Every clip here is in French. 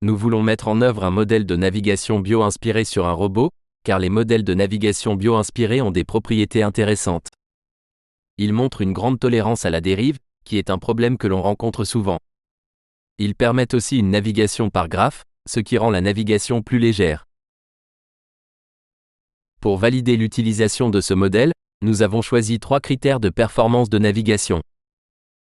Nous voulons mettre en œuvre un modèle de navigation bio inspiré sur un robot, car les modèles de navigation bio inspirés ont des propriétés intéressantes. Ils montrent une grande tolérance à la dérive, qui est un problème que l'on rencontre souvent. Ils permettent aussi une navigation par graphe, ce qui rend la navigation plus légère. Pour valider l'utilisation de ce modèle, nous avons choisi 3 critères de performance de navigation.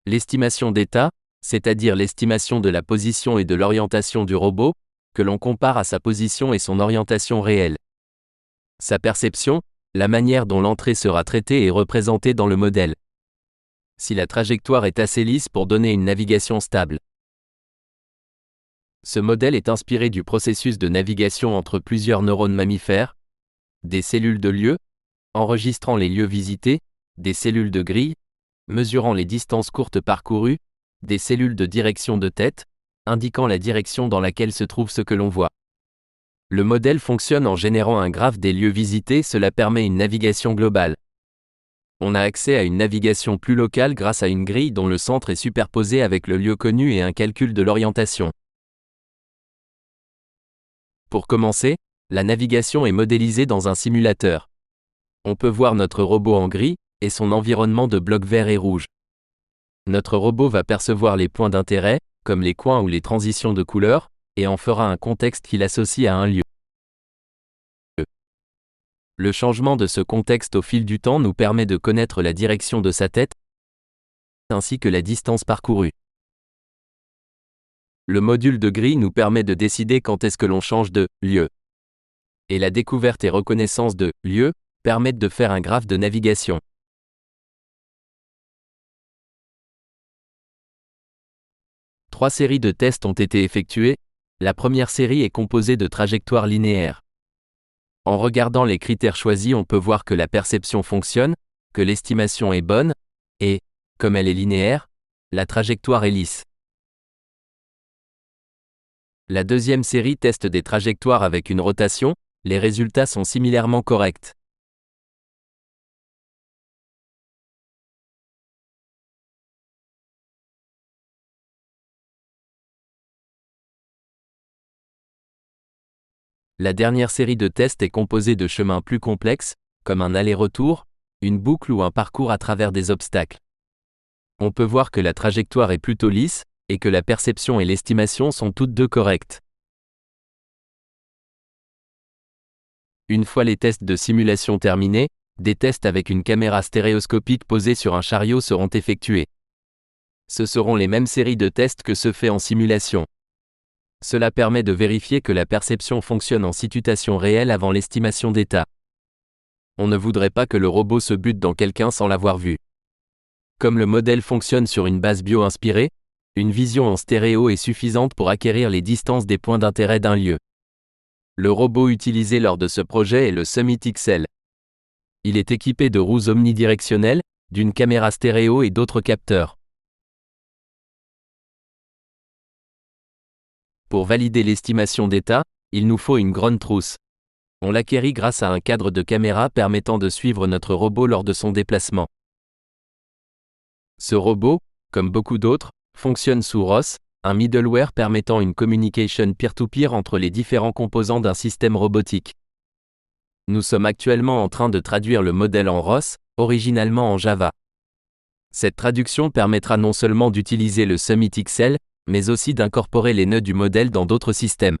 L'estimation d'état, c'est-à-dire l'estimation de la position et de l'orientation du robot, que l'on compare à sa position et son orientation réelle. Sa perception, la manière dont l'entrée sera traitée et représentée dans le modèle. Si la trajectoire est assez lisse pour donner une navigation stable. Ce modèle est inspiré du processus de navigation entre plusieurs neurones mammifères, des cellules de lieu, enregistrant les lieux visités, des cellules de grille, mesurant les distances courtes parcourues, des cellules de direction de tête, indiquant la direction dans laquelle se trouve ce que l'on voit. Le modèle fonctionne en générant un graphe des lieux visités, cela permet une navigation globale. On a accès à une navigation plus locale grâce à une grille dont le centre est superposé avec le lieu connu et un calcul de l'orientation. Pour commencer, la navigation est modélisée dans un simulateur. On peut voir notre robot en gris, et son environnement de blocs verts et rouges. Notre robot va percevoir les points d'intérêt, comme les coins ou les transitions de couleurs, et en fera un contexte qu'il associe à un lieu. Le changement de ce contexte au fil du temps nous permet de connaître la direction de sa tête, ainsi que la distance parcourue. Le module de grille nous permet de décider quand est-ce que l'on change de lieu. Et la découverte et reconnaissance de lieu permettent de faire un graphe de navigation. Trois séries de tests ont été effectuées. La première série est composée de trajectoires linéaires. En regardant les critères choisis, on peut voir que la perception fonctionne, que l'estimation est bonne, et, comme elle est linéaire, la trajectoire est lisse. La deuxième série teste des trajectoires avec une rotation, les résultats sont similairement corrects. La dernière série de tests est composée de chemins plus complexes, comme un aller-retour, une boucle ou un parcours à travers des obstacles. On peut voir que la trajectoire est plutôt lisse, et que la perception et l'estimation sont toutes deux correctes. Une fois les tests de simulation terminés, des tests avec une caméra stéréoscopique posée sur un chariot seront effectués. Ce seront les mêmes séries de tests que ceux faits en simulation. Cela permet de vérifier que la perception fonctionne en situation réelle avant l'estimation d'état. On ne voudrait pas que le robot se bute dans quelqu'un sans l'avoir vu. Comme le modèle fonctionne sur une base bio-inspirée, une vision en stéréo est suffisante pour acquérir les distances des points d'intérêt d'un lieu. Le robot utilisé lors de ce projet est le Summit XL. Il est équipé de roues omnidirectionnelles, d'une caméra stéréo et d'autres capteurs. Pour valider l'estimation d'état, il nous faut une grande trousse. On l'acquérit grâce à un cadre de caméra permettant de suivre notre robot lors de son déplacement. Ce robot, comme beaucoup d'autres, fonctionne sous ROS, un middleware permettant une communication peer-to-peer entre les différents composants d'un système robotique. Nous sommes actuellement en train de traduire le modèle en ROS, originalement en Java. Cette traduction permettra non seulement d'utiliser le Summit XL, mais aussi d'incorporer les nœuds du modèle dans d'autres systèmes.